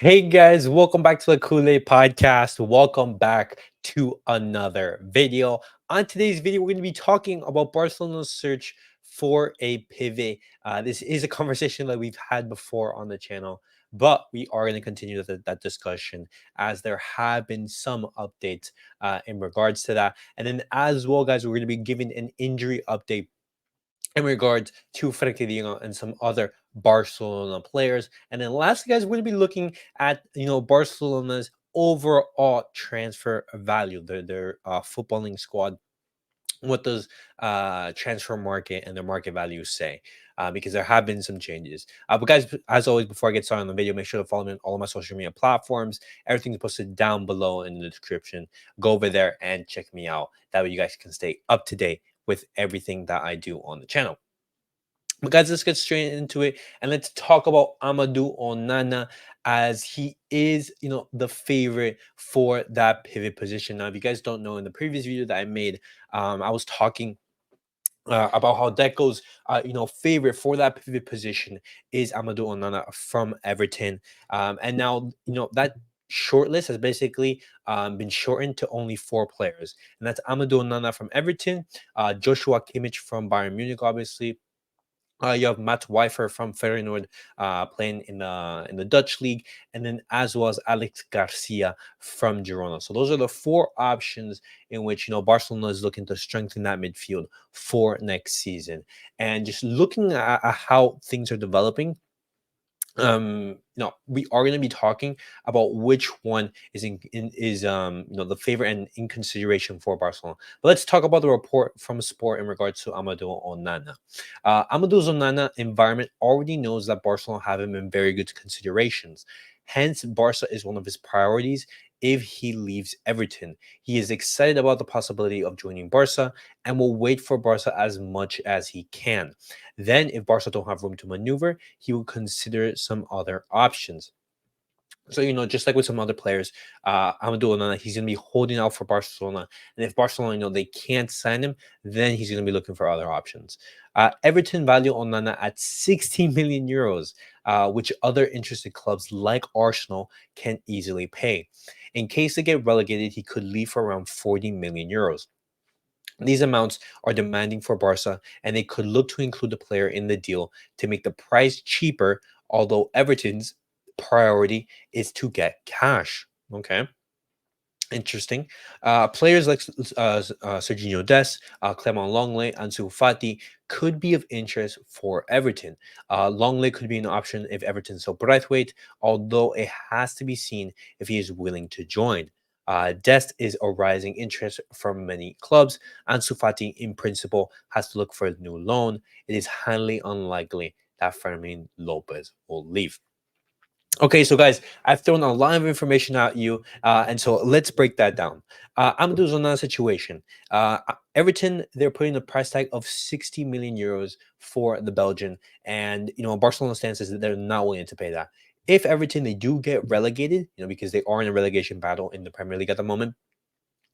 Hey guys, welcome back to the CulePodcast. Welcome back to another video. On today's video, we're going to be talking about Barcelona's search for a pivot. This is a conversation that we've had before on the channel, but we are going to continue that discussion as there have been some updates in regards to that. And then as well, guys, we're going to be giving an injury update in regards to Frenkie de Jong and some other Barcelona players. And then lastly, guys, we're going to be looking at Barcelona's overall transfer value, their footballing squad. What does transfer market and their market value say? Because there have been some changes. But guys, as always, before I get started on the video, make sure to follow me on all of my social media platforms. Everything's posted down below in the description. Go over there and check me out. That way you guys can stay up to date with everything that I do on the channel. But guys, let's get straight into it and let's talk about Amadou Onana as he is, the favorite for that pivot position. Now, if you guys don't know, in the previous video that I made, I was talking about how Deco's, favorite for that pivot position is Amadou Onana from Everton. And now, that shortlist has basically been shortened to only four players. And that's Amadou Onana from Everton, Joshua Kimmich from Bayern Munich, obviously, you have Matt Weifer from Feyenoord playing in the Dutch league, and then as well as Alex Garcia from Girona. So those are the four options in which Barcelona is looking to strengthen that midfield for next season. And just looking at how things are developing, we are going to be talking about which one is the favorite and in consideration for Barcelona. But let's talk about the report from Sport in regards to Amadou Onana. Amadou Onana environment already knows that Barcelona have him in very good considerations. Hence, Barca is one of his priorities if he leaves Everton. He is excited about the possibility of joining Barca and will wait for Barca as much as he can. Then, if Barca don't have room to maneuver, he will consider some other options. So, just like with some other players, Amadou Onana, he's going to be holding out for Barcelona. And if Barcelona, they can't sign him, then he's going to be looking for other options. Everton value Onana at 60 million euros, which other interested clubs like Arsenal can easily pay. In case they get relegated, he could leave for around 40 million euros. These amounts are demanding for Barca, and they could look to include the player in the deal to make the price cheaper, although Everton's priority is to get cash. Okay. Interesting. Players like Serginho Dest, Clement Longley, and Ansu Fati could be of interest for Everton. Longley could be an option if Everton sell Braithwaite, although it has to be seen if he is willing to join. Dest is a rising interest from many clubs. Ansu Fati, in principle, has to look for a new loan. It is highly unlikely that Fermin Lopez will leave. Okay, so guys, I've thrown a lot of information at you, and so let's break that down. Amadou Onana's situation. Everton, they're putting a price tag of 60 million euros for the Belgian, and Barcelona stance is that they're not willing to pay that. If Everton they do get relegated, because they are in a relegation battle in the Premier League at the moment,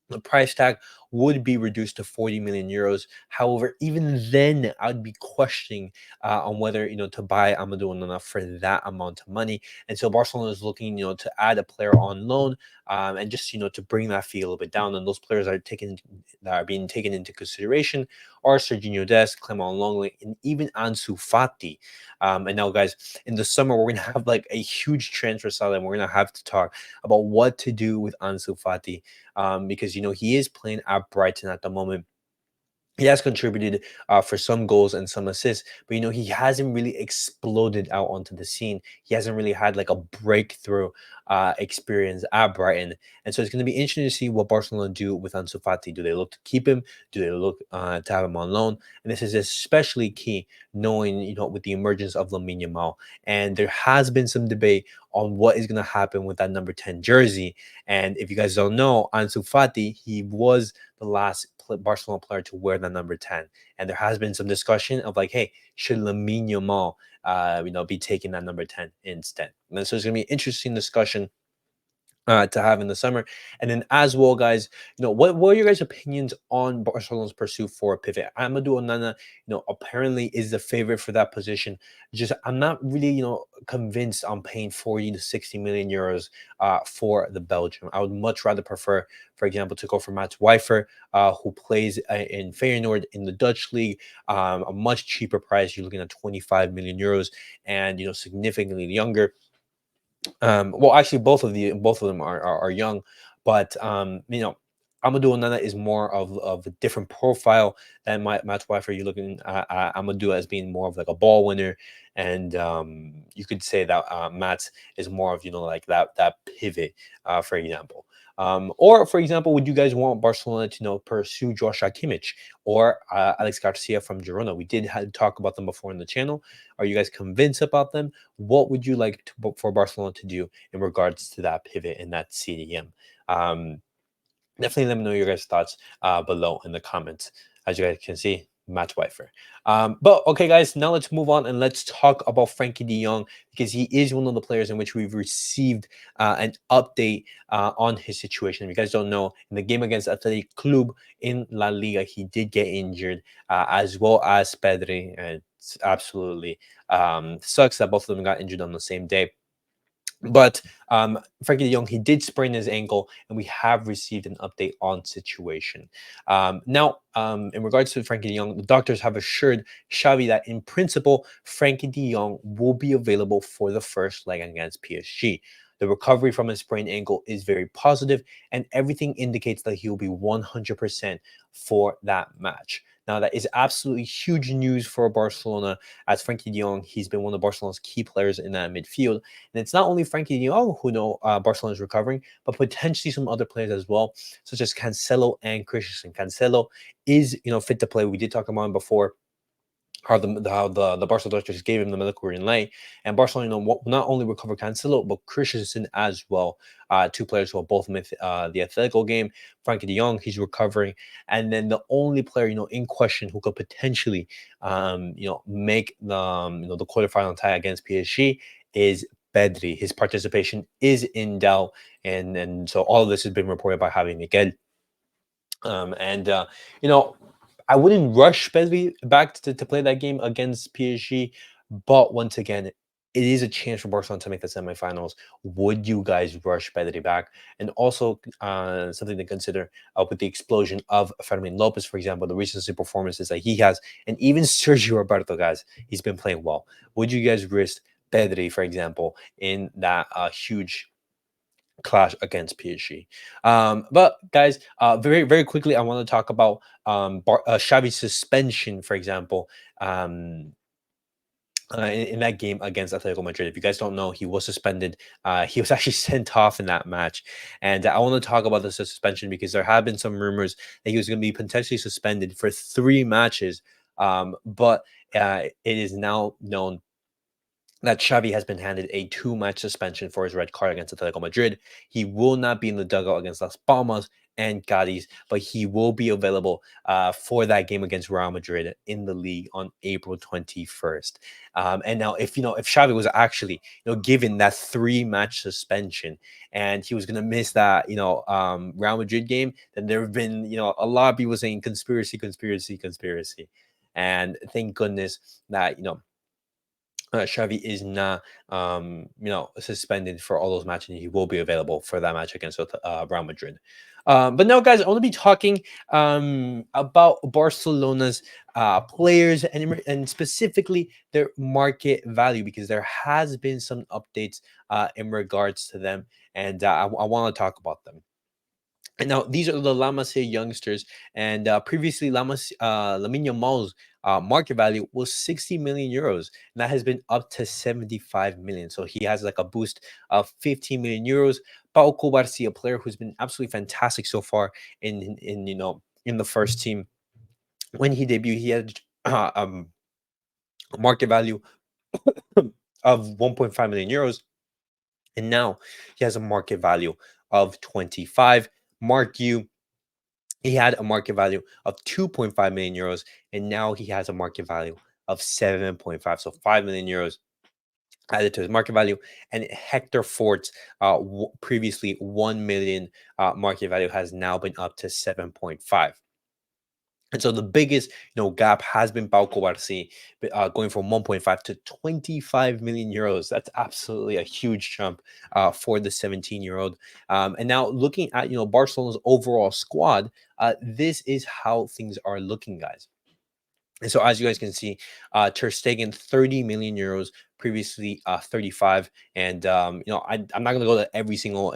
the price tag would be reduced to 40 million euros. However, even then, I'd be questioning on whether to buy Amadou Onana for that amount of money. And so Barcelona is looking to add a player on loan and just to bring that fee a little bit down. And those players that are being taken into consideration are Serginho Dest, Clement Longley, and even Ansu Fati. And now, guys, in the summer we're gonna have like a huge transfer salad, and we're gonna have to talk about what to do with Ansu Fati because he is playing at Brighton at the moment. He has contributed for some goals and some assists, but he hasn't really exploded out onto the scene. He hasn't really had like a breakthrough experience at Brighton, and so it's going to be interesting to see what Barcelona do with Ansu Fati. Do they look to keep him? Do they look to have him on loan? And this is especially key, knowing with the emergence of Lamine Yamal, and there has been some debate on what is going to happen with that number 10 jersey. And if you guys don't know, Ansu Fati, he was the last Barcelona player to wear the number 10. And there has been some discussion of like, hey, should Lamine Yamal, be taking that number 10 instead? And so it's going to be an interesting discussion to have in the summer. And then as well, guys, what are your guys' opinions on Barcelona's pursuit for a pivot? Amadou Onana, apparently is the favorite for that position. Just I'm not really, convinced on paying 40 to 60 million euros for the Belgium. I would much rather prefer, for example, to go for Mats Wijfer, who plays in Feyenoord in the Dutch league, a much cheaper price. You're looking at 25 million euros, and significantly younger. Well, actually, both of them are young, but Amadou Onana is more of a different profile than Matt Wijfer. You're looking at Amadou as being more of like a ball winner, and you could say that Matt is more of like that pivot, for example. Or for example, would you guys want Barcelona to pursue Joshua Kimmich or Alex Garcia from Girona? We did talk about them before in the channel. Are you guys convinced about them? What would you like for Barcelona to do in regards to that pivot in that CDM? Definitely let me know your guys' thoughts below in the comments. As you guys can see, Matt Wijfer. But okay, guys, now let's move on and let's talk about Frankie de Jong, because he is one of the players in which we've received an update on his situation. If you guys don't know, in the game against Athletic Club in La Liga, he did get injured, as well as Pedri, and it's absolutely sucks that both of them got injured on the same day. But Frankie de Jong, he did sprain his ankle, and we have received an update on situation. Now, in regards to Frankie de Jong, the doctors have assured Xavi that in principle, Frankie de Jong will be available for the first leg against PSG. The recovery from his sprained ankle is very positive, and everything indicates that he will be 100% for that match. Now, that is absolutely huge news for Barcelona, as Frankie de Jong, he's been one of Barcelona's key players in that midfield. And it's not only Frankie de Jong who Barcelona is recovering, but potentially some other players as well, such as Cancelo and Christensen. Cancelo is fit to play. We did talk about him before, how the Barcelona doctors gave him the medical green light, and Barcelona not only recover Cancelo but Christensen as well. Two players who have both missed the Atletico game. Frankie de Jong, he's recovering, and then the only player in question who could potentially make the quarterfinal tie against PSG is Pedri. His participation is in doubt, and so all of this has been reported by Javi Miguel. And you know, I wouldn't rush Pedri back to play that game against PSG, but once again, it is a chance for Barcelona to make the semifinals. Would you guys rush Pedri back? And also, something to consider with the explosion of Fermin Lopez, for example, the recency performances that he has, and even Sergio Roberto, guys, he's been playing well. Would you guys risk Pedri, for example, in that huge clash against PSG? But guys, very very quickly, I want to talk about Xavi's suspension, for example. In that game against Atletico Madrid. If you guys don't know, he was suspended. He was actually sent off in that match. And I want to talk about the suspension because there have been some rumors that he was going to be potentially suspended for 3 matches. But it is now known that Xavi has been handed a 2-match suspension for his red card against Atletico Madrid. He will not be in the dugout against Las Palmas and Cadiz, but he will be available for that game against Real Madrid in the league on April 21st. And now, if Xavi was actually given that 3-match suspension and he was going to miss that Real Madrid game, then there have been a lot of people saying conspiracy, conspiracy, conspiracy, and thank goodness that Xavi is not, suspended for all those matches. He will be available for that match against Real Madrid. But now, guys, I want to be talking about Barcelona's players and specifically their market value, because there has been some updates in regards to them, and I want to talk about them. And now these are the La Masia youngsters, and previously Lamine Yamal's market value was 60 million euros, and that has been up to 75 million. So he has like a boost of 15 million euros. Pau Cubarsí, a player who's been absolutely fantastic so far in the first team. When he debuted, he had a market value of 1.5 million euros, and now he has a market value of 25. Mark you, he had a market value of 2.5 million euros, and now he has a market value of 7.5. So 5 million euros added to his market value. And Hector Fort's previously 1 million market value has now been up to 7.5. And so the biggest, gap has been Pau Cobarsi, going from 1.5 to 25 million euros. That's absolutely a huge jump for the 17-year-old. And now looking at, Barcelona's overall squad, this is how things are looking, guys. And so, as you guys can see, Ter Stegen, 30 million euros, previously 35. And, I'm not going to go to every single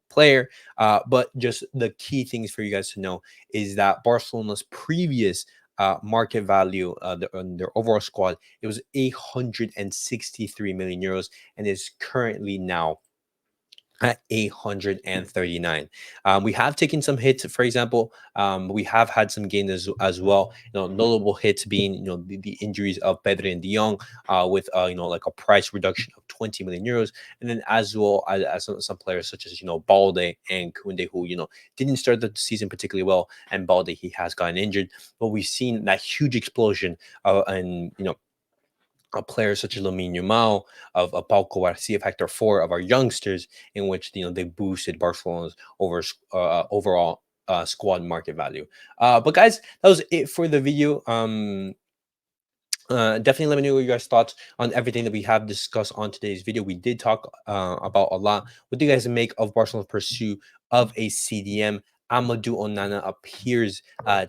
player, but just the key things for you guys to know is that Barcelona's previous market value, on their overall squad, it was 863 million euros and is currently now at 839. We have taken some hits, for example. We have had some gains as well. Notable hits being the injuries of Pedro and Jong, with like a price reduction of 20 million euros, and then as well as some players such as Balde and Kunde, who didn't start the season particularly well, and Balde, he has gotten injured, but we've seen that huge explosion, and players such as Lamine Yamal, of Pau Cobarsi, of Hector Fort, of our youngsters, in which they boosted Barcelona's overall squad market value. But guys, that was it for the video. Definitely let me know what you guys thoughts on everything that we have discussed on today's video. We did talk about a lot. What do you guys make of Barcelona's pursuit of a CDM? Amadou Onana appears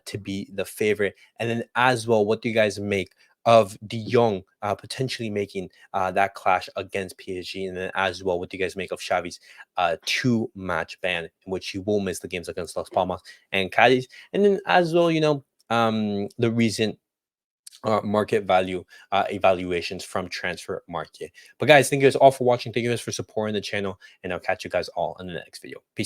to be the favorite. And then as well, what do you guys make of De Jong potentially making that clash against PSG? And then as well, what do you guys make of Xavi's 2-match ban, in which he will miss the games against Las Palmas and Cadiz? And then as well, the recent market value evaluations from Transfer Market. But guys, thank you guys all for watching. Thank you guys for supporting the channel, and I'll catch you guys all in the next video. Peace.